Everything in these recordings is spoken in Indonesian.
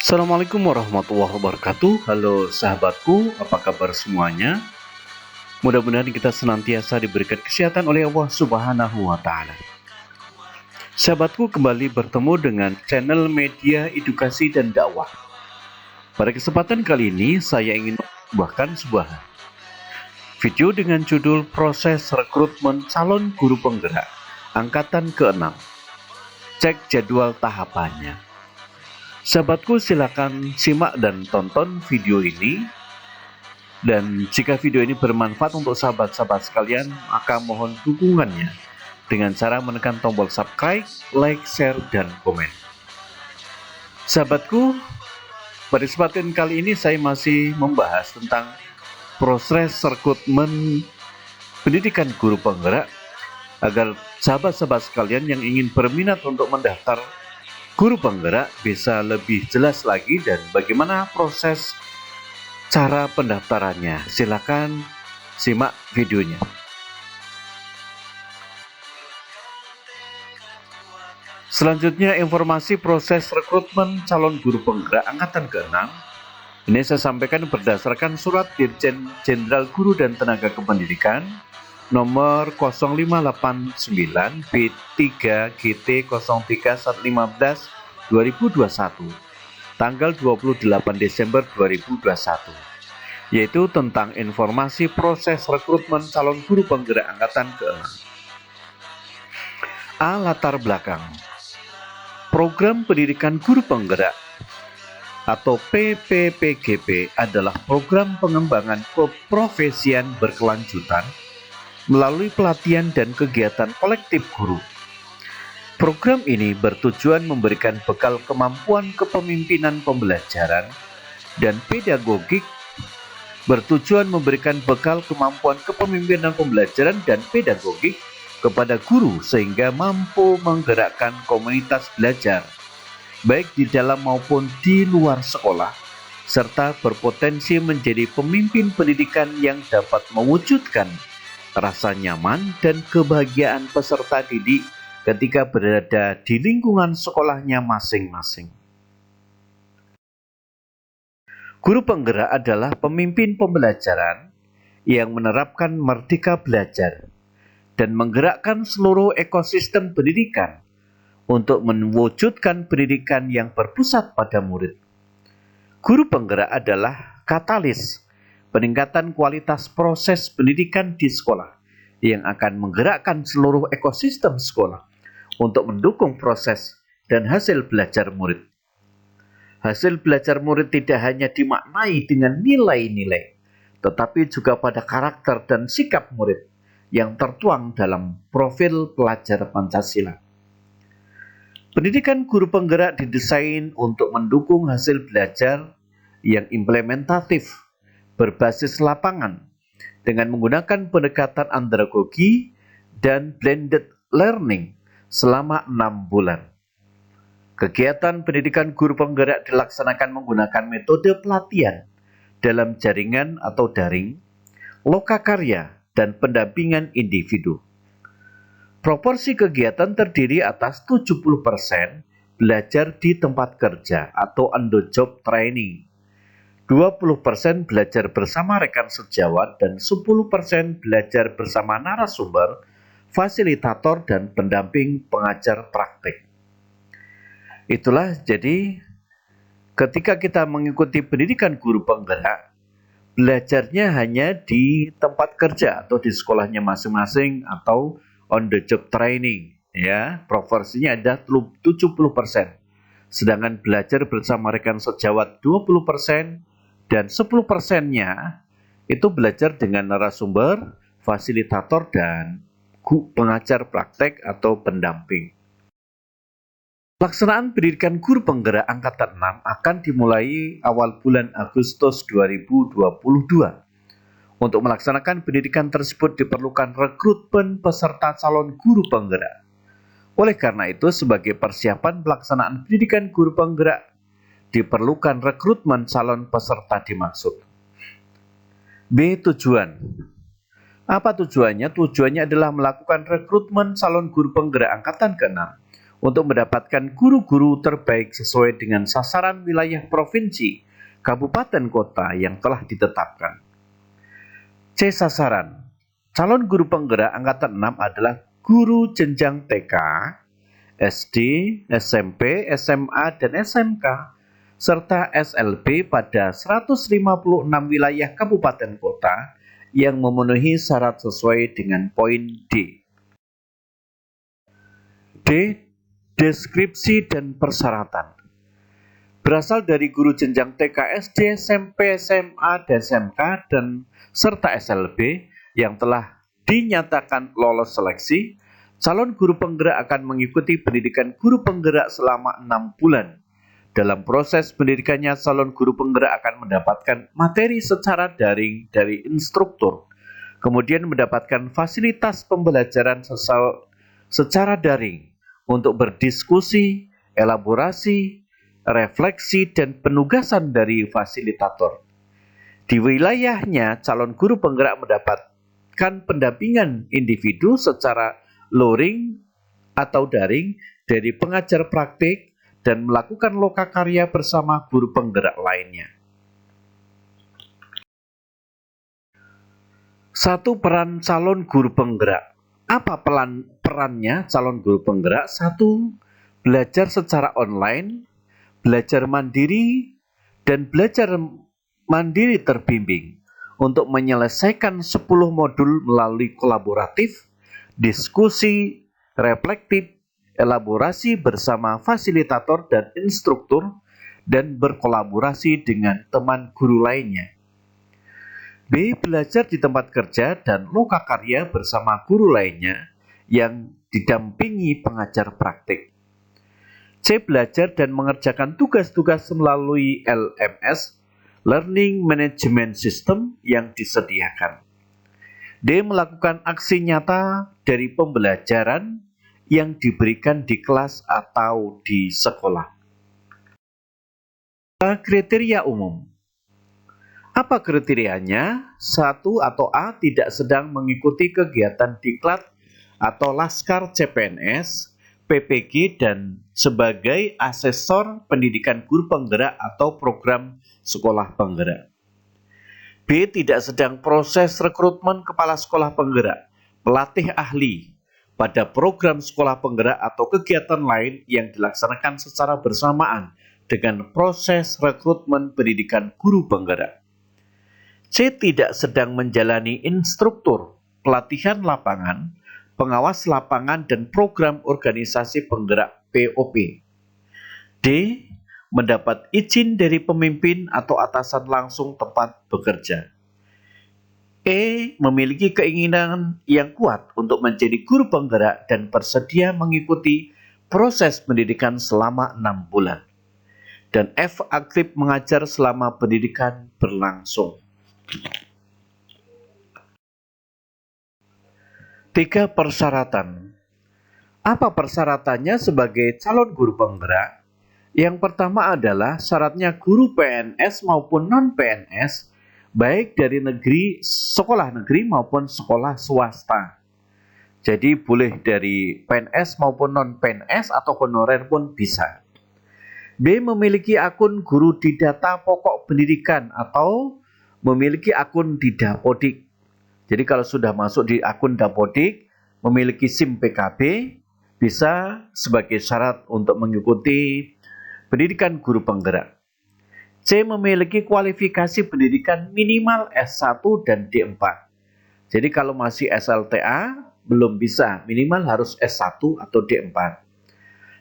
Assalamualaikum warahmatullahi wabarakatuh. Halo sahabatku, apa kabar semuanya? Mudah-mudahan kita senantiasa diberikan kesehatan oleh Allah Subhanahu wa Ta'ala. Sahabatku, kembali bertemu dengan channel media edukasi dan dakwah. Pada kesempatan kali ini, saya ingin membawakan sebuah video dengan judul Proses Rekrutmen Calon Guru Penggerak Angkatan ke-6. Cek jadwal tahapannya. Sahabatku, silakan simak dan tonton video ini. Dan jika video ini bermanfaat untuk sahabat-sahabat sekalian, maka mohon dukungannya dengan cara menekan tombol subscribe, like, share, dan komen. Sahabatku, pada kesempatan kali ini saya masih membahas tentang proses rekrutmen pendidikan guru penggerak agar sahabat-sahabat sekalian yang ingin berminat untuk mendaftar guru penggerak bisa lebih jelas lagi dan bagaimana proses cara pendaftarannya. Silakan simak videonya. Selanjutnya, informasi proses rekrutmen calon guru penggerak angkatan ke-6. Ini saya sampaikan berdasarkan surat Dirjen Jenderal Guru dan Tenaga Kependidikan nomor 0589 B3 GT 0315 2021 tanggal 28 Desember 2021, yaitu tentang informasi proses rekrutmen calon guru penggerak angkatan ke-6. A. Latar belakang. Program Pendidikan Guru Penggerak atau PPPGP adalah program pengembangan keprofesian berkelanjutan melalui pelatihan dan kegiatan kolektif guru. Program ini bertujuan memberikan bekal kemampuan kepemimpinan pembelajaran dan pedagogik, kepada guru sehingga mampu menggerakkan komunitas belajar, baik di dalam maupun di luar sekolah, serta berpotensi menjadi pemimpin pendidikan yang dapat mewujudkan rasa nyaman dan kebahagiaan peserta didik ketika berada di lingkungan sekolahnya masing-masing. Guru penggerak adalah pemimpin pembelajaran yang menerapkan merdeka belajar dan menggerakkan seluruh ekosistem pendidikan untuk mewujudkan pendidikan yang berpusat pada murid. Guru penggerak adalah katalis peningkatan kualitas proses pendidikan di sekolah yang akan menggerakkan seluruh ekosistem sekolah untuk mendukung proses dan hasil belajar murid. Hasil belajar murid tidak hanya dimaknai dengan nilai-nilai, tetapi juga pada karakter dan sikap murid yang tertuang dalam profil pelajar Pancasila. Pendidikan guru penggerak didesain untuk mendukung hasil belajar yang implementatif, berbasis lapangan, dengan menggunakan pendekatan andragogi dan blended learning selama 6 bulan. Kegiatan pendidikan guru penggerak dilaksanakan menggunakan metode pelatihan dalam jaringan atau daring, lokakarya, dan pendampingan individu. Proporsi kegiatan terdiri atas 70% belajar di tempat kerja atau on the job training, 20% belajar bersama rekan sejawat, dan 10% belajar bersama narasumber, fasilitator, dan pendamping pengajar praktik. Itulah jadi ketika kita mengikuti pendidikan guru penggerak, belajarnya hanya di tempat kerja atau di sekolahnya masing-masing atau on the job training, ya. Proporsinya ada 70%. Sedangkan belajar bersama rekan sejawat 20%, dan 10%-nya itu belajar dengan narasumber, fasilitator, dan pengajar praktek atau pendamping. Pelaksanaan pendidikan guru penggerak angkatan 6 akan dimulai awal bulan Agustus 2022. Untuk melaksanakan pendidikan tersebut diperlukan rekrutmen peserta calon guru penggerak. Oleh karena itu, sebagai persiapan pelaksanaan pendidikan guru penggerak, diperlukan rekrutmen calon peserta dimaksud. B. Tujuan. Apa tujuannya? Tujuannya adalah melakukan rekrutmen calon guru penggerak angkatan ke-6 untuk mendapatkan guru-guru terbaik sesuai dengan sasaran wilayah provinsi, kabupaten kota yang telah ditetapkan. C. Sasaran. Calon guru penggerak angkatan 6 adalah guru jenjang TK, SD, SMP, SMA, dan SMK, serta SLB pada 156 wilayah kabupaten kota yang memenuhi syarat sesuai dengan poin D. D. Deskripsi dan persyaratan. Berasal dari guru jenjang TK, SD, SMP, SMA, dan SMK, dan serta SLB yang telah dinyatakan lolos seleksi, calon guru penggerak akan mengikuti pendidikan guru penggerak selama 6 bulan. Dalam proses pendidikannya, calon guru penggerak akan mendapatkan materi secara daring dari instruktur, kemudian mendapatkan fasilitas pembelajaran secara daring untuk berdiskusi, elaborasi, refleksi, dan penugasan dari fasilitator. Di wilayahnya, calon guru penggerak mendapatkan pendampingan individu secara luring atau daring dari pengajar praktik dan melakukan lokakarya bersama guru penggerak lainnya. 1. Peran calon guru penggerak. Apa perannya calon guru penggerak? 1. Belajar secara online, belajar mandiri, dan belajar mandiri terbimbing untuk menyelesaikan 10 modul melalui kolaboratif, diskusi, reflektif, elaborasi bersama fasilitator dan instruktur, dan berkolaborasi dengan teman guru lainnya. B. Belajar di tempat kerja dan lokakarya bersama guru lainnya yang didampingi pengajar praktik. C. Belajar dan mengerjakan tugas-tugas melalui LMS, Learning Management System, yang disediakan. D. Melakukan aksi nyata dari pembelajaran yang diberikan di kelas atau di sekolah. Kriteria umum. Apa kriterianya? 1 atau A. Tidak sedang mengikuti kegiatan diklat atau laskar CPNS, PPG, dan sebagai asesor pendidikan guru penggerak atau program sekolah penggerak. B. Tidak sedang proses rekrutmen kepala sekolah penggerak, pelatih ahli pada program sekolah penggerak atau kegiatan lain yang dilaksanakan secara bersamaan dengan proses rekrutmen pendidikan guru penggerak. C. Tidak sedang menjalani instruktur, pelatihan lapangan, pengawas lapangan, dan program organisasi penggerak POP. D. Mendapat izin dari pemimpin atau atasan langsung tempat bekerja. E. Memiliki keinginan yang kuat untuk menjadi guru penggerak dan bersedia mengikuti proses pendidikan selama 6 bulan. Dan F. Aktif mengajar selama pendidikan berlangsung. 3. Persyaratan. Apa persyaratannya sebagai calon guru penggerak? Yang pertama adalah syaratnya guru PNS maupun non-PNS, baik dari sekolah negeri maupun sekolah swasta. Jadi boleh dari PNS maupun non-PNS atau honorer pun bisa. B. Memiliki akun guru di data pokok pendidikan atau memiliki akun di Dapodik. Jadi kalau sudah masuk di akun Dapodik, memiliki SIM PKB, bisa sebagai syarat untuk mengikuti pendidikan guru penggerak. C. Memiliki kualifikasi pendidikan minimal S1 dan D4. Jadi kalau masih SLTA, belum bisa, minimal harus S1 atau D4.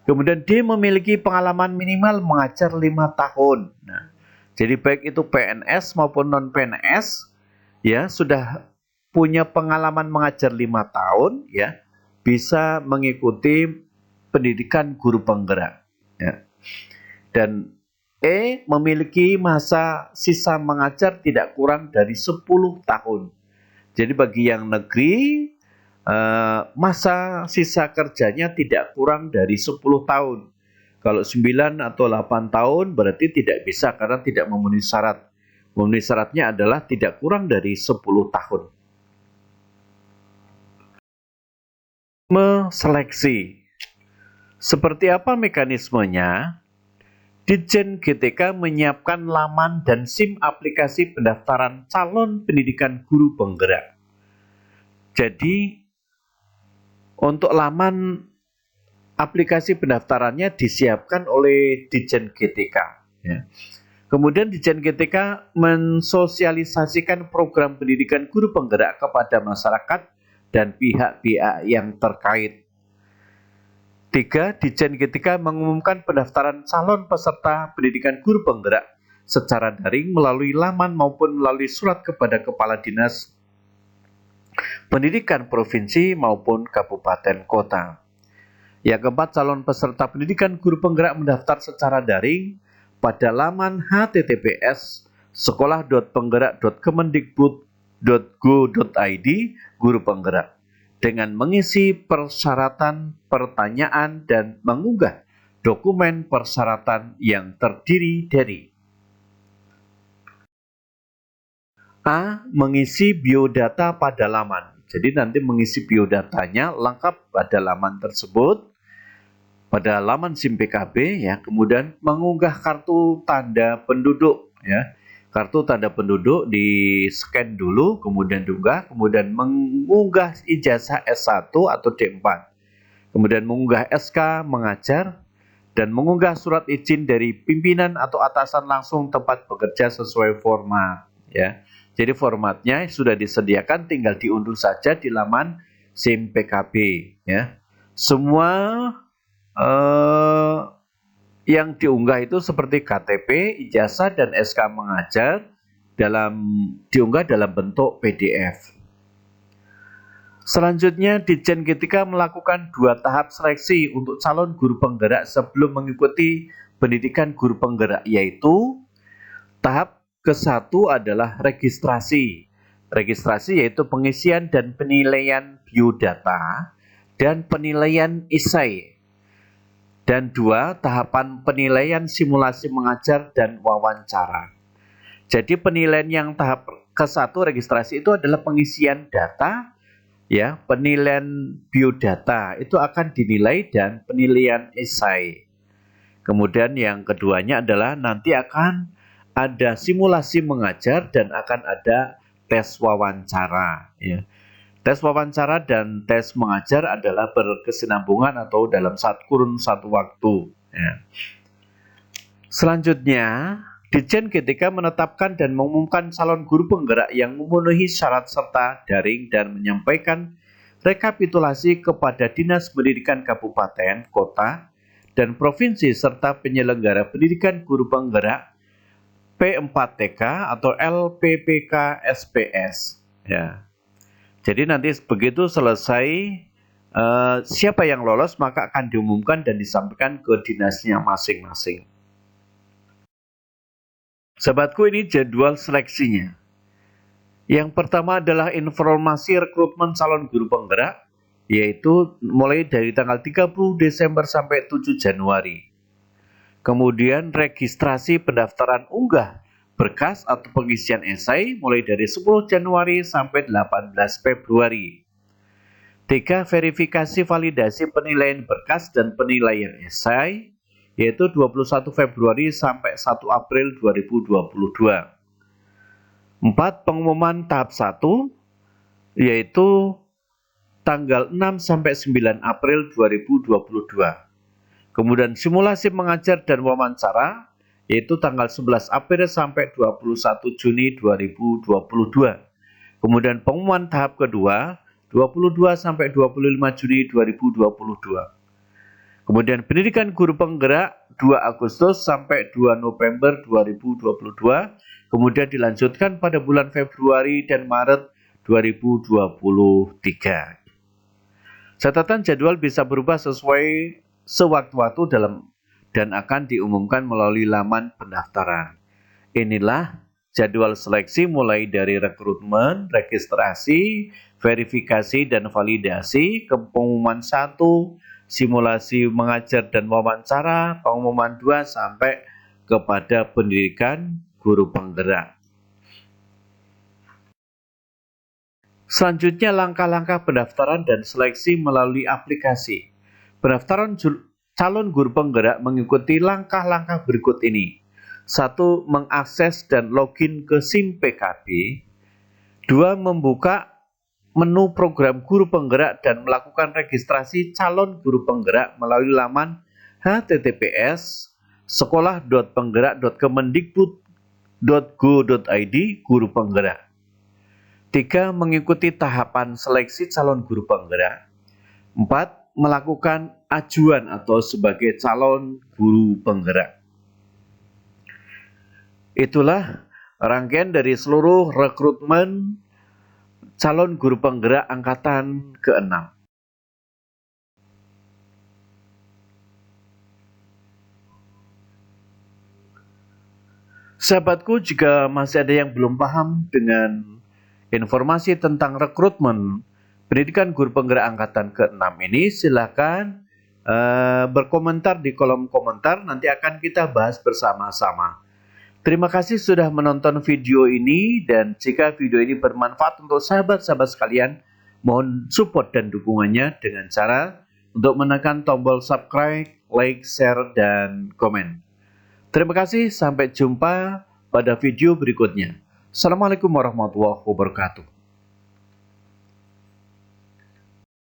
Kemudian D. Memiliki pengalaman minimal mengajar 5 tahun. Nah, jadi baik itu PNS maupun non-PNS, ya, sudah punya pengalaman mengajar 5 tahun, ya, bisa mengikuti pendidikan guru penggerak. Ya. Dan E. Memiliki masa sisa mengajar tidak kurang dari 10 tahun. Jadi bagi yang negeri, masa sisa kerjanya tidak kurang dari 10 tahun. Kalau 9 atau 8 tahun berarti tidak bisa karena tidak memenuhi syarat. Memenuhi syaratnya adalah tidak kurang dari 10 tahun. Seleksi. Seperti apa mekanismenya? Ditjen GTK menyiapkan laman dan SIM aplikasi pendaftaran calon pendidikan guru penggerak. Jadi, untuk laman aplikasi pendaftarannya disiapkan oleh Ditjen GTK. Ya. Kemudian Ditjen GTK mensosialisasikan program pendidikan guru penggerak kepada masyarakat dan pihak-pihak yang terkait. 3. Ditjen GTK mengumumkan pendaftaran calon peserta pendidikan guru penggerak secara daring melalui laman maupun melalui surat kepada Kepala Dinas Pendidikan Provinsi maupun Kabupaten Kota. Yang keempat, calon peserta pendidikan guru penggerak mendaftar secara daring pada laman https://sekolah.penggerak.kemendikbud.go.id guru penggerak dengan mengisi persyaratan pertanyaan dan mengunggah dokumen persyaratan yang terdiri dari A. Mengisi biodata pada laman. Jadi nanti mengisi biodatanya lengkap pada laman tersebut, pada laman SIM PKB ya, kemudian mengunggah kartu tanda penduduk ya. Kartu tanda penduduk di scan dulu, kemudian diunggah, kemudian mengunggah ijazah S1 atau D4. Kemudian mengunggah SK mengajar dan mengunggah surat izin dari pimpinan atau atasan langsung tempat bekerja sesuai format ya. Jadi formatnya sudah disediakan, tinggal diunduh saja di laman SIM PKB ya. Semua yang diunggah itu seperti KTP, ijazah, dan SK mengajar diunggah dalam bentuk PDF. Selanjutnya, Ditjen GTK melakukan 2 tahap seleksi untuk calon guru penggerak sebelum mengikuti pendidikan guru penggerak, yaitu tahap ke-1 adalah registrasi. Registrasi yaitu pengisian dan penilaian biodata dan penilaian esai. Dan 2, tahapan penilaian simulasi mengajar dan wawancara. Jadi penilaian yang tahap ke-1 registrasi itu adalah pengisian data, ya, penilaian biodata itu akan dinilai dan penilaian esai. Kemudian yang keduanya adalah nanti akan ada simulasi mengajar dan akan ada tes wawancara. Ya. Tes wawancara dan tes mengajar adalah berkesinambungan atau dalam kurun satu waktu. Ya. Selanjutnya, Ditjen GTK menetapkan dan mengumumkan calon guru penggerak yang memenuhi syarat serta daring dan menyampaikan rekapitulasi kepada Dinas Pendidikan Kabupaten, Kota, dan Provinsi serta penyelenggara pendidikan guru penggerak P4TK atau LPPK SPS. Ya. Jadi nanti begitu selesai siapa yang lolos maka akan diumumkan dan disampaikan ke dinasnya masing-masing. Sahabatku, ini jadwal seleksinya. Yang pertama adalah informasi rekrutmen calon guru penggerak, yaitu mulai dari tanggal 30 Desember sampai 7 Januari. Kemudian registrasi pendaftaran unggah berkas atau pengisian esai mulai dari 10 Januari sampai 18 Februari. 3. Verifikasi validasi penilaian berkas dan penilaian esai, yaitu 21 Februari sampai 1 April 2022. 4. Pengumuman tahap 1, yaitu tanggal 6 sampai 9 April 2022. Kemudian simulasi mengajar dan wawancara, yaitu tanggal 11 April sampai 21 Juni 2022. Kemudian pengumuman tahap kedua, 22 sampai 25 Juni 2022. Kemudian pendidikan guru penggerak 2 Agustus sampai 2 November 2022. Kemudian dilanjutkan pada bulan Februari dan Maret 2023. Catatan jadwal bisa berubah sesuai sewaktu-waktu dan akan diumumkan melalui laman pendaftaran. Inilah jadwal seleksi mulai dari rekrutmen, registrasi, verifikasi dan validasi, pengumuman 1, simulasi mengajar dan wawancara, pengumuman 2 sampai kepada pendidikan guru penggerak. Selanjutnya langkah-langkah pendaftaran dan seleksi melalui aplikasi. Pendaftaran calon guru penggerak mengikuti langkah-langkah berikut ini. 1. Mengakses dan login ke SIM PKB. 2. Membuka menu program guru penggerak dan melakukan registrasi calon guru penggerak melalui laman https://sekolah.penggerak.kemendikbud.go.id guru penggerak. 3. Mengikuti tahapan seleksi calon guru penggerak. 4. Melakukan ajuan atau sebagai calon guru penggerak. Itulah rangkaian dari seluruh rekrutmen calon guru penggerak angkatan ke-6. Sahabatku, jika masih ada yang belum paham dengan informasi tentang rekrutmen pendidikan guru penggerak angkatan ke-6 ini, silakan berkomentar di kolom komentar, nanti akan kita bahas bersama-sama. Terima kasih sudah menonton video ini, dan jika video ini bermanfaat untuk sahabat-sahabat sekalian, mohon support dan dukungannya dengan cara untuk menekan tombol subscribe, like, share, dan komen. Terima kasih, sampai jumpa pada video berikutnya. Assalamualaikum warahmatullahi wabarakatuh.